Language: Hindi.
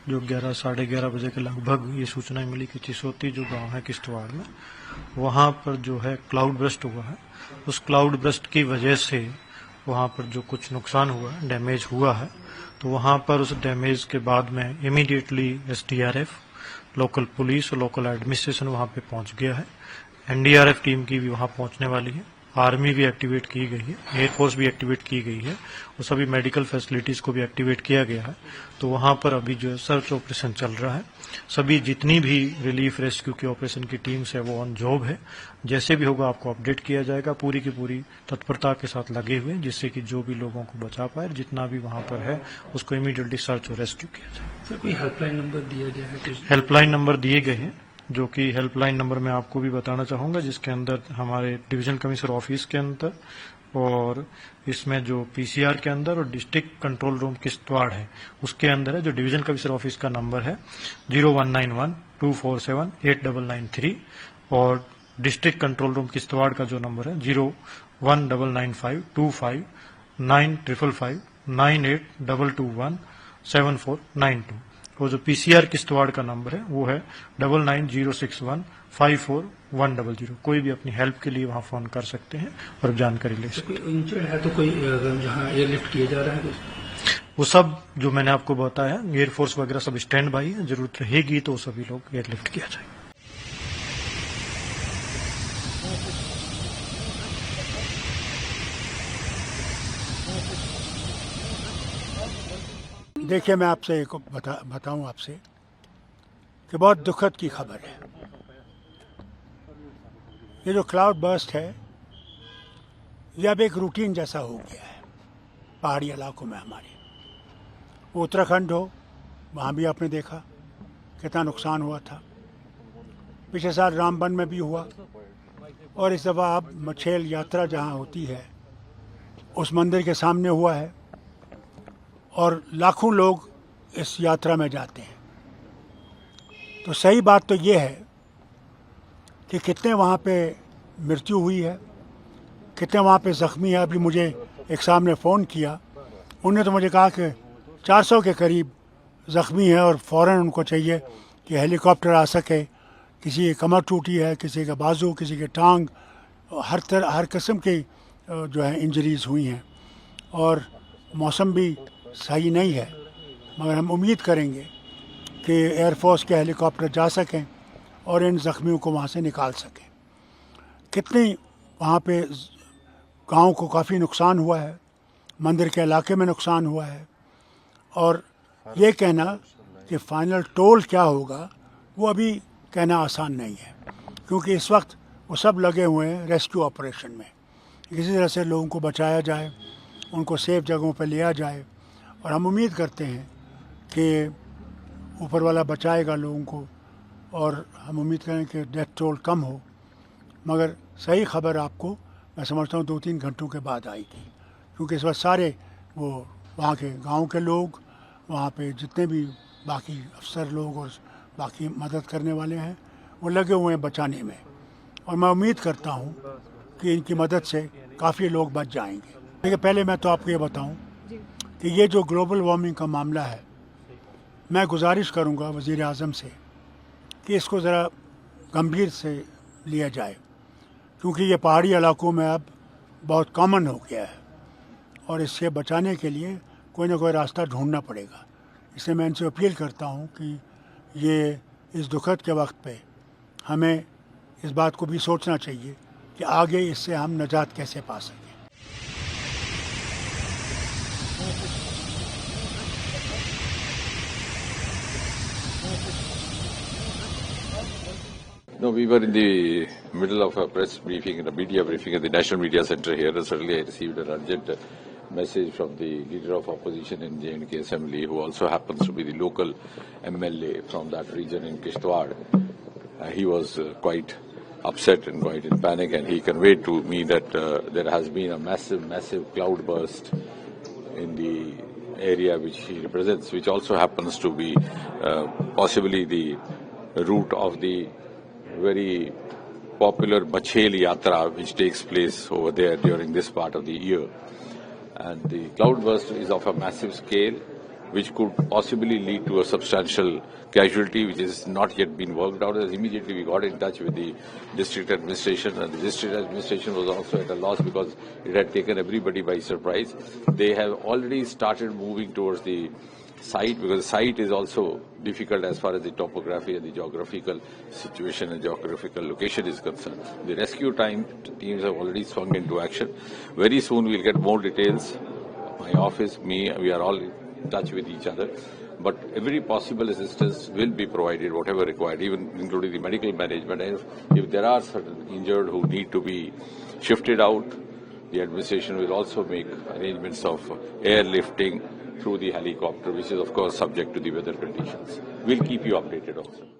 जो 11-11:30 बजे के लगभग ये सूचना मिली कि चिसोती जो गांव है किश्तवाड़ में, वहां पर जो है क्लाउड ब्रस्ट हुआ है। उस क्लाउड ब्रस्ट की वजह से वहां पर जो कुछ नुकसान हुआ है, डैमेज हुआ है, तो वहां पर उस डैमेज के बाद में इमीडिएटली एसडीआरएफ, लोकल पुलिस और लोकल एडमिनिस्ट्रेशन वहां पे पहुंच गया है। एनडीआरएफ टीम की भी वहां पहुंचने वाली है, आर्मी भी एक्टिवेट की गई है, एयरफोर्स भी एक्टिवेट की गई है और सभी मेडिकल फैसिलिटीज को भी एक्टिवेट किया गया है। तो वहां पर अभी जो है सर्च ऑपरेशन चल रहा है। सभी जितनी भी रिलीफ रेस्क्यू के ऑपरेशन की टीम्स है वो ऑन जॉब है। जैसे भी होगा आपको अपडेट किया जाएगा। पूरी की पूरी तत्परता के साथ लगे हुए हैं जिससे कि जो भी लोगों को बचा पाए, जितना भी वहां पर है उसको इमीडिएटली सर्च और रेस्क्यू किया जाए। सर, कोई हेल्पलाइन नंबर दिया गया है? हेल्पलाइन नंबर दिए गए हैं, जो कि हेल्पलाइन नंबर मैं आपको भी बताना चाहूंगा, जिसके अंदर हमारे डिवीजन कमिश्नर ऑफिस के अंदर और इसमें जो पीसीआर के अंदर और डिस्ट्रिक्ट कंट्रोल रूम किश्तवाड़ है उसके अंदर है। जो डिवीजन कमिश्नर ऑफिस का नंबर है 019124789993 और डिस्ट्रिक्ट कंट्रोल रूम किश्तवाड़ का जो नंबर है 01995259588221742। और जो पीसीआर किश्तवाड़ का नंबर है वो है 9906154100। कोई भी अपनी हेल्प के लिए वहां फोन कर सकते हैं और जानकारी ले सकते हैं। कोई इंजर्ड है तो कोई जहां एयरलिफ्ट किया जा रहा है वो सब जो मैंने आपको बताया, एयरफोर्स वगैरह सब स्टैंड बाई है। जरूरत रहेगी तो सभी लोग एयरलिफ्ट किया जाएगा। देखिए, मैं आपसे एक बताऊं आपसे कि बहुत दुखद की खबर है। ये जो क्लाउड बर्स्ट है ये अब एक रूटीन जैसा हो गया है पहाड़ी इलाकों में हमारे। वो उत्तराखंड हो, वहाँ भी आपने देखा कितना नुकसान हुआ था। पिछले साल रामबन में भी हुआ और इस दफ़ा अब मछेल यात्रा जहाँ होती है उस मंदिर के सामने हुआ है और लाखों लोग इस यात्रा में जाते हैं। तो सही बात तो ये है कि कितने वहाँ पे मृत्यु हुई है, कितने वहाँ पे ज़ख्मी है। अभी मुझे एक साहब ने फ़ोन किया, उन्होंने तो मुझे कहा कि 400 के करीब ज़ख्मी है और फ़ौरन उनको चाहिए कि हेलीकॉप्टर आ सके। किसी की कमर टूटी है, किसी का बाजू, किसी के टांग, हर किस्म की जो है इंजरीज़ हुई हैं। और मौसम भी सही नहीं है, मगर हम उम्मीद करेंगे कि एयरफोर्स के हेलीकॉप्टर जा सकें और इन ज़ख्मियों को वहाँ से निकाल सकें। कितनी वहाँ पे गांव को काफ़ी नुकसान हुआ है, मंदिर के इलाके में नुकसान हुआ है। और ये कहना कि फ़ाइनल टोल क्या होगा वो अभी कहना आसान नहीं है, क्योंकि इस वक्त वो सब लगे हुए हैं रेस्क्यू ऑपरेशन में। किसी तरह से लोगों को बचाया जाए, उनको सेफ जगहों पर लिया जाए। और हम उम्मीद करते हैं कि ऊपर वाला बचाएगा लोगों को और हम उम्मीद करें कि डेथ टोल कम हो, मगर सही खबर आपको मैं समझता हूँ 2-3 घंटों के बाद आएगी, क्योंकि इस वक्त सारे वो वहाँ के गांव के लोग, वहाँ पे जितने भी बाकी अफसर लोग और बाकी मदद करने वाले हैं वो लगे हुए हैं बचाने में, और मैं उम्मीद करता हूँ कि इनकी मदद से काफ़ी लोग बच जाएंगे। देखिए, पहले मैं तो आपको ये बताऊँ कि ये जो ग्लोबल वार्मिंग का मामला है, मैं गुजारिश करूँगा वज़ीर आज़म से कि इसको ज़रा गंभीर से लिया जाए, क्योंकि ये पहाड़ी इलाकों में अब बहुत कॉमन हो गया है और इससे बचाने के लिए कोई ना कोई रास्ता ढूंढना पड़ेगा। इसलिए मैं इनसे अपील करता हूँ कि ये इस दुखद के वक्त पे हमें इस बात को भी सोचना चाहिए कि आगे इससे हम निजात कैसे पा सकें। No, we were in the middle of a press briefing, a media briefing at the National Media Center here, and suddenly I received an urgent message from the leader of opposition in J&K Assembly, who also happens to be the local MLA from that region in Kishtwar. He was quite upset and quite in panic, and he conveyed to me that there has been a massive cloud burst in the area which he represents, which also happens to be possibly the route of the very popular Bachel Yatra, which takes place over there during this part of the year. And the cloudburst is of a massive scale, which could possibly lead to a substantial casualty, which has not yet been worked out. As immediately we got in touch with the district administration, and the district administration was also at a loss because it had taken everybody by surprise. They have already started moving towards the site, because the site is also difficult as far as the topography and the geographical situation and geographical location is concerned. The rescue teams have already swung into action. Very soon we'll get more details. My office, me, we are all in touch with each other. But every possible assistance will be provided, whatever required, even including the medical management. And if there are certain injured who need to be shifted out, the administration will also make arrangements of airlifting through the helicopter, which is of course subject to the weather conditions. We'll keep you updated also.